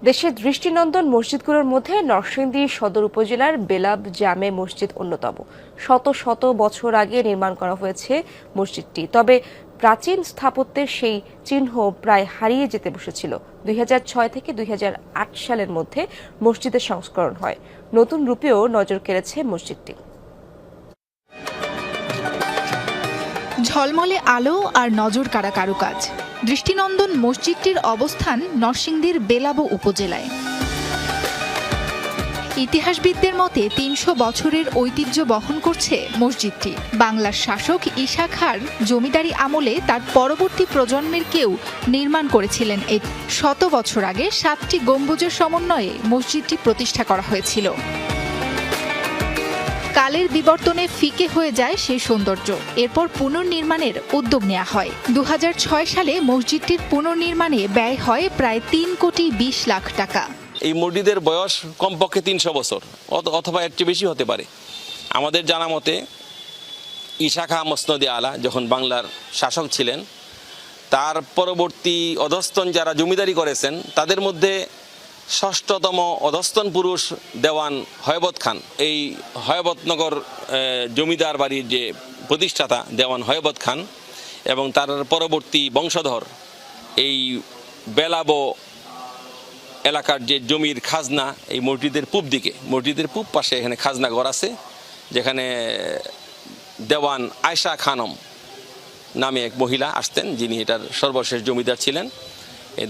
দেশের দৃষ্টিনন্দন মসজিদগুলোর মধ্যে নরসিংদী সদর উপজেলার বেলাব জামে মসজিদ অন্যতম। শত শত বছর আগে নির্মাণ করা হয়েছে মসজিদটি, তবে প্রাচীন স্থাপত্যের সেই চিহ্ন প্রায় হারিয়ে যেতে বসেছিল। 2006 থেকে 2008 সালের মধ্যে মসজিদের সংস্করণ হয়। নতুন রূপেও নজর কেড়েছে মসজিদটি। ঝলমলে আলো আর নজর কাড়া কারুকাজ। দৃষ্টিনন্দন মসজিদটির অবস্থান নরসিংদীর বেলাবো উপজেলায়। ইতিহাসবিদদের মতে 300 বছরের ঐতিহ্য বহন করছে মসজিদটি। বাংলার শাসক ঈশা খাঁর জমিদারি আমলে তার পরবর্তী প্রজন্মের কেউ নির্মাণ করেছিলেন। এই 100 বছর আগে 7টি গম্বুজের সমন্বয়ে মসজিদটি প্রতিষ্ঠা করা হয়েছিল। কালের বিবর্তনে ফিকে হয়ে যায় সেই সৌন্দর্য। এরপর পুনর্নির্মাণের উদ্যোগ নেওয়া হয়। 2006 সালে মসজিদটির পুনর্নির্মাণে ব্যয় হয় প্রায় 3,20 লাখ টাকা। এই মসজিদের বয়স কমপক্ষে 300 বছর অথবা এর চেয়ে বেশি হতে পারে। আমাদের জানা মতে ঈশা খাঁ মসনদে আলা যখন বাংলার শাসক ছিলেন, তার পরবর্তী অধস্তন যারা জমিদারি করেছেন তাদের মধ্যে 6ষ্ঠতম অধস্তন পুরুষ দেওয়ান হয়বত খান, এই হয়বতনগর জমিদার বাড়ির যে প্রতিষ্ঠাতা দেওয়ান হয়বত খান এবং তার পরবর্তী বংশধর এই বেলাবো এলাকার যে জমির খাজনা এই মসজিদের পূব দিকে, মসজিদের পূব পাশে এখানে খাজনা ঘর আছে, যেখানে দেওয়ান আয়শা খানম নামে এক মহিলা আসতেন, যিনি এটার সর্বশেষ জমিদার ছিলেন।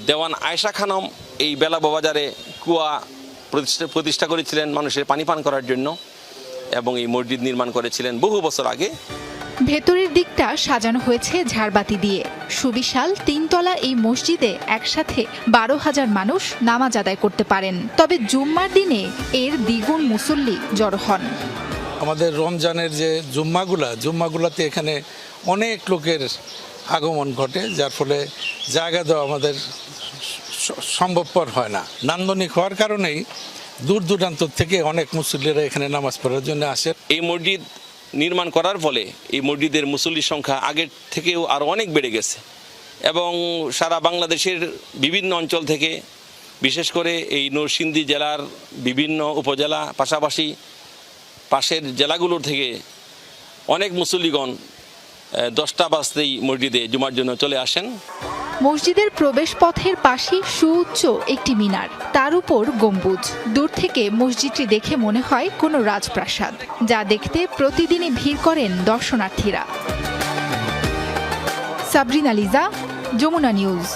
দেওয়ান আয়শা খানম এই বেলাবো বাজারে কুয়া প্রতিষ্ঠা করেছিলেন মানুষের পানি পান করার জন্য, এবং এই মসজিদ নির্মাণ করেছিলেন বহু বছর আগে। ভেতরের দিকটা সাজানো হয়েছে ঝাড়বাতি দিয়ে। সুবিশাল 3 তলা এই মসজিদে একসাথে 12,000 মানুষ নামাজ আদায় করতে পারেন। তবে জুম্মার দিনে এর দ্বিগুণ মুসল্লি জড়ো হন। আমাদের রমজানের যে জুম্মাগুলাতে এখানে অনেক লোকের আগমন ঘটে, যার ফলে জায়গা দেওয়া আমাদের সম্ভবপর হয় না। নান্দনিক হওয়ার কারণেই দূর দূরান্ত থেকে অনেক মুসল্লিরা এখানে নামাজ পড়ার জন্য আসে। এই মসজিদ নির্মাণ করার ফলে এই মসজিদের মুসল্লির সংখ্যা আগের থেকেও আরও অনেক বেড়ে গেছে, এবং সারা বাংলাদেশের বিভিন্ন অঞ্চল থেকে, বিশেষ করে এই নরসিংদী জেলার বিভিন্ন উপজেলা পাশাপাশি পাশের জেলাগুলোর থেকে অনেক মুসল্লিগণ 10টা বাজতেই মসজিদে জুমার জন্য চলে আসেন। মসজিদের প্রবেশ পথের পাশেই সুউচ্চ একটি মিনার, তার উপর গম্বুজ। দূর থেকে মসজিদটি দেখে মনে হয় কোনো রাজপ্রাসাদ, যা দেখতে প্রতিদিনই ভিড় করেন দর্শনার্থীরা। সাবরিনা লিজা, যমুনা নিউজ।